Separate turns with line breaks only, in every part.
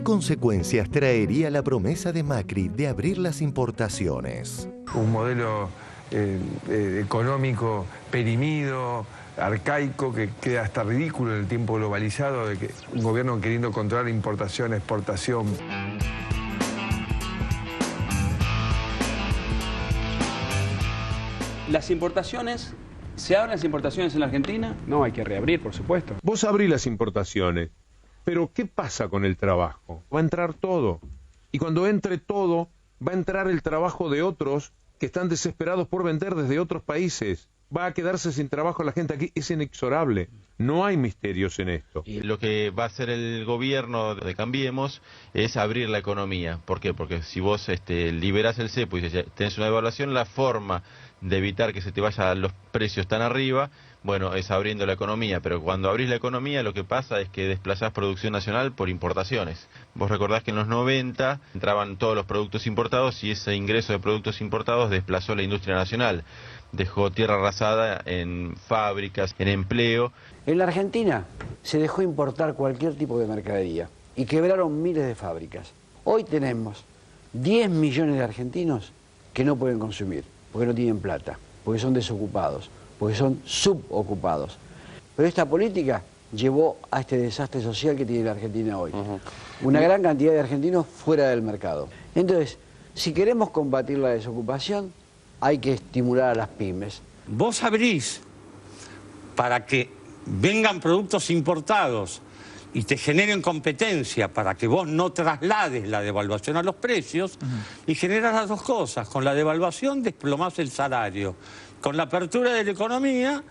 ¿Qué consecuencias traería la promesa de Macri de abrir las importaciones?
Un modelo económico perimido, arcaico, que queda hasta ridículo en el tiempo globalizado, de que un gobierno queriendo controlar importación, exportación.
Las importaciones, ¿se abren las importaciones en la Argentina?
No, hay que reabrir, por supuesto.
Vos abrís las importaciones, pero ¿qué pasa con el trabajo? Va a entrar todo. Y cuando entre todo, va a entrar el trabajo de otros que están desesperados por vender desde otros países. Va a quedarse sin trabajo la gente aquí, es inexorable. No hay misterios en esto.
Y lo que va a hacer el gobierno de Cambiemos es abrir la economía. ¿Por qué? Porque si vos liberás el cepo y tenés una devaluación, la forma de evitar que se te vayan los precios tan arriba, bueno, es abriendo la economía. Pero cuando abrís la economía, lo que pasa es que desplazás producción nacional por importaciones. Vos recordás que en los 90 entraban todos los productos importados y ese ingreso de productos importados desplazó la industria nacional. Dejó tierra arrasada en fábricas, en empleo.
En la Argentina se dejó importar cualquier tipo de mercadería y quebraron miles de fábricas. Hoy tenemos 10 millones de argentinos que no pueden consumir, porque no tienen plata, porque son desocupados, porque son subocupados. Pero esta política llevó a este desastre social que tiene la Argentina hoy. Una gran cantidad de argentinos fuera del mercado. Entonces, si queremos combatir la desocupación, hay que estimular a las pymes.
Vos abrís para que vengan productos importados y te generen competencia para que vos no traslades la devaluación a los precios y generas las dos cosas. Con la devaluación desplomás el salario. Con la apertura de la economía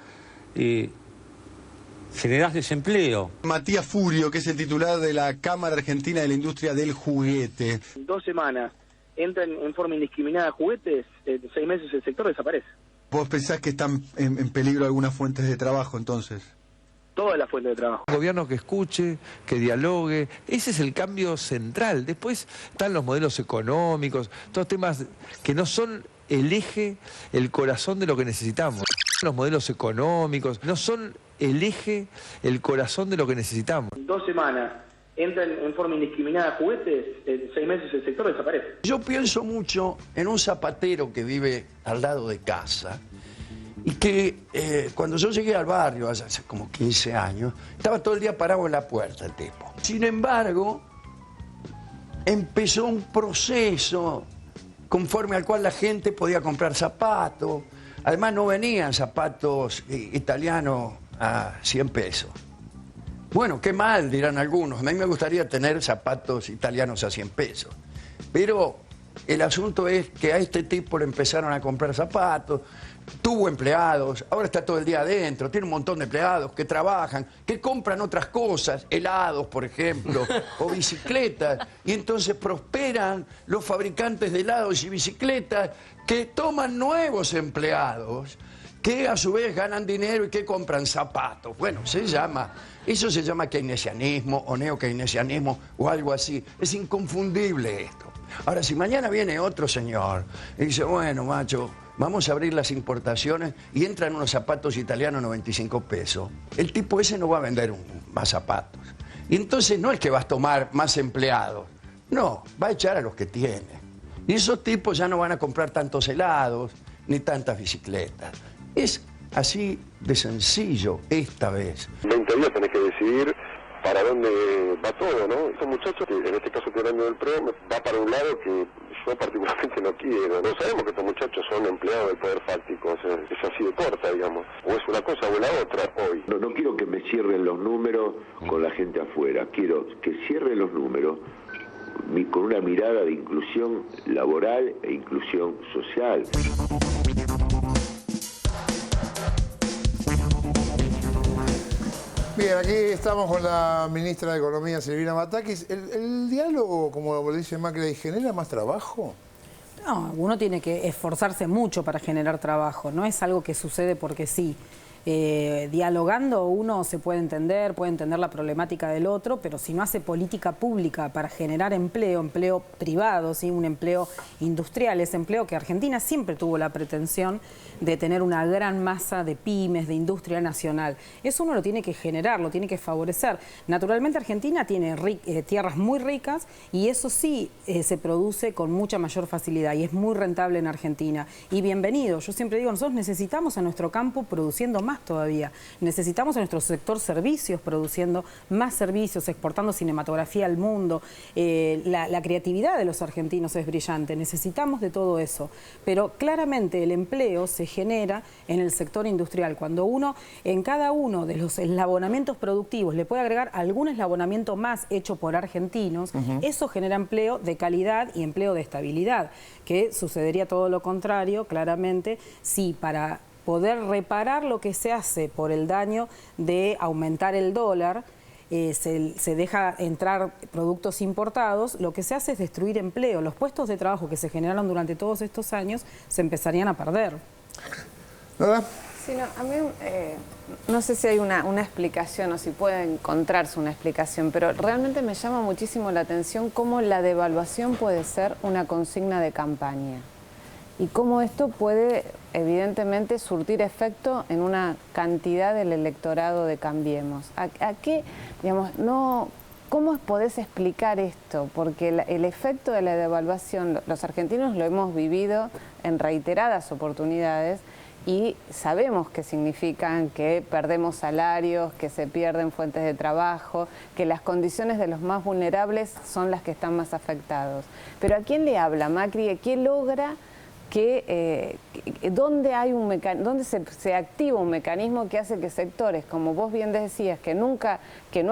generás desempleo.
Matías Furio, que es el titular de la Cámara Argentina de la Industria del Juguete.
2 semanas entran en forma indiscriminada juguetes, en 6 meses el sector desaparece.
¿Vos pensás que están en peligro algunas fuentes de trabajo entonces?
Todas las fuentes de trabajo.
Un gobierno que escuche, que dialogue, ese es el cambio central. Después están los modelos económicos, todos temas que no son el eje, el corazón de lo que necesitamos. Los modelos económicos no son el eje, el corazón de lo que necesitamos.
2 semanas entran en forma indiscriminada juguetes, en 6 meses el sector desaparece.
Yo pienso mucho en un zapatero que vive al lado de casa y que cuando yo llegué al barrio hace como 15 años, estaba todo el día parado en la puerta el tipo. Sin embargo, empezó un proceso conforme al cual la gente podía comprar zapatos. Además no venían zapatos italianos a 100 pesos. Bueno, qué mal, dirán algunos. A mí me gustaría tener zapatos italianos a 100 pesos. Pero el asunto es que a este tipo le empezaron a comprar zapatos, tuvo empleados, ahora está todo el día adentro, tiene un montón de empleados que trabajan, que compran otras cosas, helados, por ejemplo, o bicicletas, y entonces prosperan los fabricantes de helados y bicicletas que toman nuevos empleados, que a su vez ganan dinero y que compran zapatos. Bueno, eso se llama keynesianismo o neokeynesianismo o algo así. Es inconfundible esto. Ahora, si mañana viene otro señor y dice, bueno, macho, vamos a abrir las importaciones y entran unos zapatos italianos 95 pesos, el tipo ese no va a vender más zapatos. Y entonces no es que vas a tomar más empleados, no, va a echar a los que tiene. Y esos tipos ya no van a comprar tantos helados ni tantas bicicletas. Es así de sencillo esta vez.
20 días tenés que decidir para dónde va todo, ¿no? Estos muchachos, que en este caso estoy hablando del PRO, va para un lado que yo particularmente no quiero. No sabemos que estos muchachos son empleados del poder fáctico, o sea, es así de corta, digamos. O es una cosa o la otra hoy.
No quiero que me cierren los números con la gente afuera, quiero que cierren los números con una mirada de inclusión laboral e inclusión social.
Bien, aquí estamos con la ministra de Economía, Silvina Batakis. ¿El diálogo, como lo dice Macri, genera más trabajo?
No, uno tiene que esforzarse mucho para generar trabajo, no es algo que sucede porque sí.
dialogando uno se puede entender la problemática del otro, pero si no hace política pública para generar empleo, empleo privado, ¿sí? Un empleo industrial, ese empleo que Argentina siempre tuvo la pretensión de tener una gran masa de pymes, de industria nacional. Eso uno lo tiene que generar, lo tiene que favorecer. Naturalmente Argentina tiene tierras muy ricas y eso sí se produce con mucha mayor facilidad y es muy rentable en Argentina. Y bienvenido, yo siempre digo, nosotros necesitamos a nuestro campo produciendo más todavía. Necesitamos a nuestro sector servicios produciendo más servicios, exportando cinematografía al mundo. La creatividad de los argentinos es brillante, necesitamos de todo eso. Pero claramente el empleo se genera en el sector industrial. Cuando uno, en cada uno de los eslabonamientos productivos, le puede agregar algún eslabonamiento más hecho por argentinos, eso genera empleo de calidad y empleo de estabilidad, que sucedería todo lo contrario, claramente, si para poder reparar lo que se hace por el daño de aumentar el dólar, se deja entrar productos importados, lo que se hace es destruir empleo. Los puestos de trabajo que se generaron durante todos estos años se empezarían a perder.
¿Nada?
Sí, no, a mí no sé si hay una explicación o si puede encontrarse una explicación, pero realmente me llama muchísimo la atención cómo la devaluación puede ser una consigna de campaña y cómo esto puede evidentemente surtir efecto en una cantidad del electorado de Cambiemos. ¿A qué, digamos, no... ¿Cómo podés explicar esto? Porque el efecto de la devaluación, los argentinos lo hemos vivido en reiteradas oportunidades y sabemos que significan que perdemos salarios, que se pierden fuentes de trabajo, que las condiciones de los más vulnerables son las que están más afectados. Pero ¿a quién le habla Macri? ¿Qué logra? ¿Dónde se activa un mecanismo que hace que sectores, como vos bien decías, que no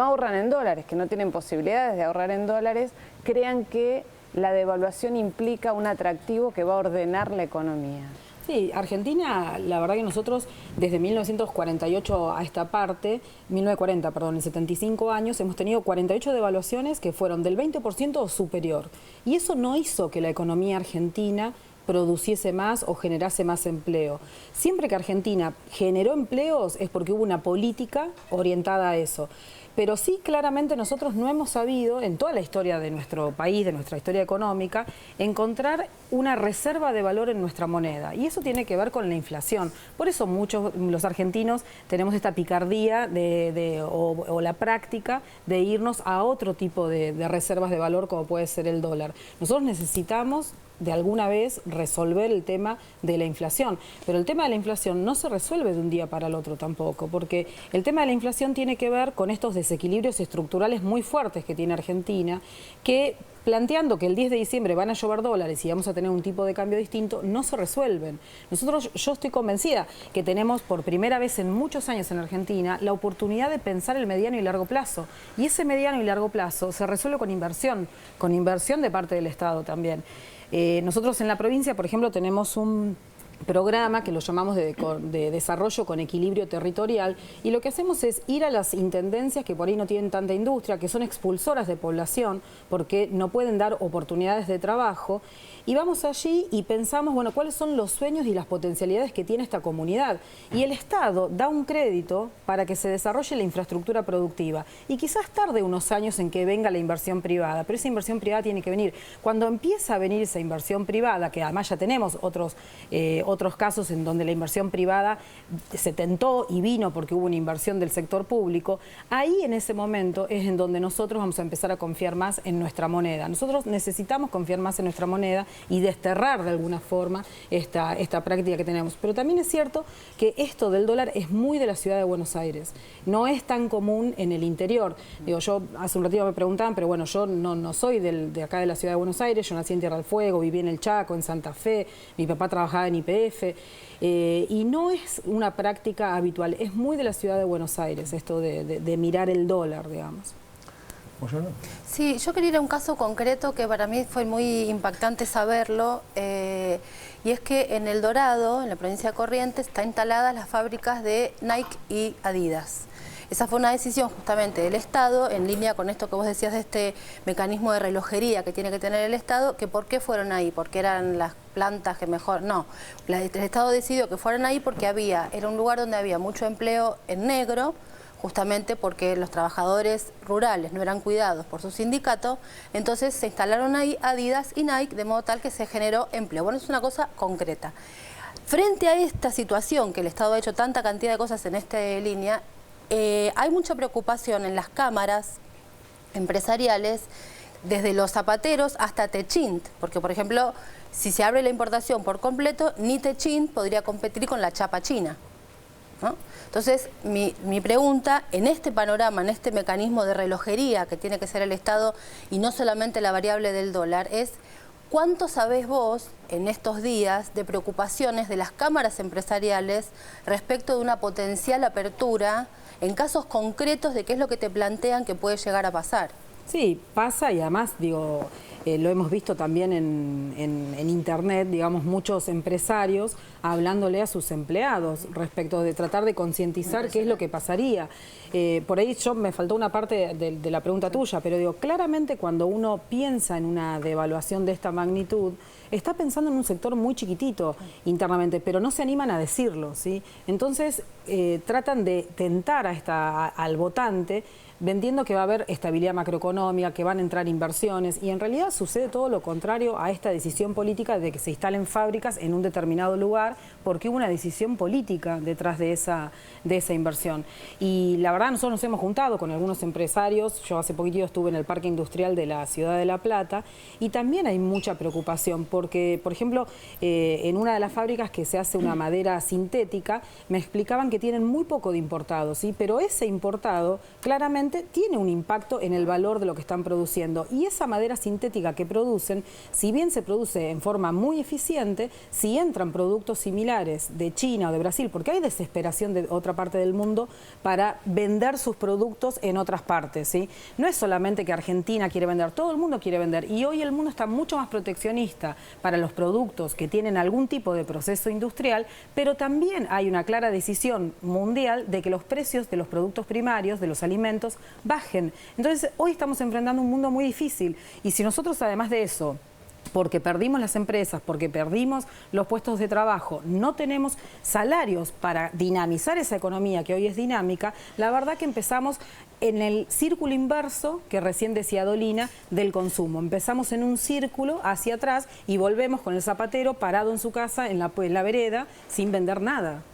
ahorran en dólares, que no tienen posibilidades de ahorrar en dólares, crean que la devaluación implica un atractivo que va a ordenar la economía?
Sí, Argentina, la verdad que nosotros desde 1948 a esta parte, 1940, perdón, en 75 años, hemos tenido 48 devaluaciones que fueron del 20% o superior. Y eso no hizo que la economía argentina produciese más o generase más empleo. Siempre que Argentina generó empleos es porque hubo una política orientada a eso. Pero sí, claramente nosotros no hemos sabido, en toda la historia de nuestro país, de nuestra historia económica, encontrar una reserva de valor en nuestra moneda. Y eso tiene que ver con la inflación. Por eso muchos, los argentinos, tenemos esta picardía o la práctica de irnos a otro tipo de reservas de valor, como puede ser el dólar. Nosotros necesitamos de alguna vez resolver el tema de la inflación. Pero el tema de la inflación no se resuelve de un día para el otro tampoco, porque el tema de la inflación tiene que ver con estos desequilibrios estructurales muy fuertes que tiene Argentina, que planteando que el 10 de diciembre van a llover dólares y vamos a tener un tipo de cambio distinto, no se resuelven. Yo estoy convencida que tenemos por primera vez en muchos años en Argentina la oportunidad de pensar el mediano y largo plazo. Y ese mediano y largo plazo se resuelve con inversión de parte del Estado también. Nosotros en la provincia, por ejemplo, tenemos un programa que lo llamamos de desarrollo con equilibrio territorial, y lo que hacemos es ir a las intendencias que por ahí no tienen tanta industria, que son expulsoras de población porque no pueden dar oportunidades de trabajo, y vamos allí y pensamos, bueno, cuáles son los sueños y las potencialidades que tiene esta comunidad. Y el Estado da un crédito para que se desarrolle la infraestructura productiva. Y quizás tarde unos años en que venga la inversión privada, pero esa inversión privada tiene que venir. Cuando empieza a venir esa inversión privada, que además ya tenemos otros casos en donde la inversión privada se tentó y vino porque hubo una inversión del sector público, ahí en ese momento es en donde nosotros vamos a empezar a confiar más en nuestra moneda. Nosotros necesitamos confiar más en nuestra moneda y desterrar de alguna forma esta práctica que tenemos. Pero también es cierto que esto del dólar es muy de la ciudad de Buenos Aires, no es tan común en el interior. Digo, yo hace un ratito me preguntaban, pero bueno, yo no soy de acá de la ciudad de Buenos Aires, yo nací en Tierra del Fuego, viví en el Chaco, en Santa Fe, mi papá trabajaba en YPF, y no es una práctica habitual, es muy de la ciudad de Buenos Aires esto de mirar el dólar, digamos.
Sí, yo quería ir a un caso concreto que para mí fue muy impactante saberlo, y es que en El Dorado, en la provincia de Corrientes, están instaladas las fábricas de Nike y Adidas. Esa fue una decisión justamente del Estado, en línea con esto que vos decías de este mecanismo de relojería que tiene que tener el Estado, que ¿por qué fueron ahí? Porque eran las plantas que mejor... No, el Estado decidió que fueran ahí porque era un lugar donde había mucho empleo en negro, justamente porque los trabajadores rurales no eran cuidados por su sindicato, entonces se instalaron ahí Adidas y Nike, de modo tal que se generó empleo. Bueno, es una cosa concreta. Frente a esta situación, que el Estado ha hecho tanta cantidad de cosas en esta línea, hay mucha preocupación en las cámaras empresariales, desde los zapateros hasta Techint, porque por ejemplo, si se abre la importación por completo, ni Techint podría competir con la chapa china, ¿no? Entonces, mi pregunta, en este panorama, en este mecanismo de relojería que tiene que ser el Estado y no solamente la variable del dólar, es ¿cuánto sabés vos en estos días de preocupaciones de las cámaras empresariales respecto de una potencial apertura en casos concretos de qué es lo que te plantean que puede llegar a pasar?
Sí, pasa y además, digo, lo hemos visto también en internet, digamos, muchos empresarios hablándole a sus empleados respecto de tratar de concientizar qué es lo que pasaría. Por ahí me faltó una parte de la pregunta tuya, pero digo, claramente cuando uno piensa en una devaluación de esta magnitud, está pensando en un sector muy chiquitito internamente, pero no se animan a decirlo, ¿sí? Entonces tratan de tentar al votante vendiendo que va a haber estabilidad macroeconómica, que van a entrar inversiones, y en realidad sucede todo lo contrario a esta decisión política de que se instalen fábricas en un determinado lugar, porque hubo una decisión política detrás de esa inversión. Y la verdad, nosotros nos hemos juntado con algunos empresarios. Yo hace poquitito estuve en el Parque Industrial de la Ciudad de La Plata, y también hay mucha preocupación, porque, por ejemplo, en una de las fábricas que se hace una madera sintética, me explicaban que tienen muy poco de importado, ¿sí? Pero ese importado, claramente, tiene un impacto en el valor de lo que están produciendo, y esa madera sintética que producen, si bien se produce en forma muy eficiente, si entran productos similares de China o de Brasil, porque hay desesperación de otra parte del mundo para vender sus productos en otras partes, ¿sí? No es solamente que Argentina quiere vender, todo el mundo quiere vender, y hoy el mundo está mucho más proteccionista para los productos que tienen algún tipo de proceso industrial, pero también hay una clara decisión mundial de que los precios de los productos primarios, de los alimentos, bajen. Entonces, hoy estamos enfrentando un mundo muy difícil, y si nosotros, además de eso, porque perdimos las empresas, porque perdimos los puestos de trabajo, no tenemos salarios para dinamizar esa economía que hoy es dinámica, la verdad que empezamos en el círculo inverso, que recién decía Dolina, del consumo. Empezamos en un círculo hacia atrás y volvemos con el zapatero parado en su casa, en la vereda, sin vender nada.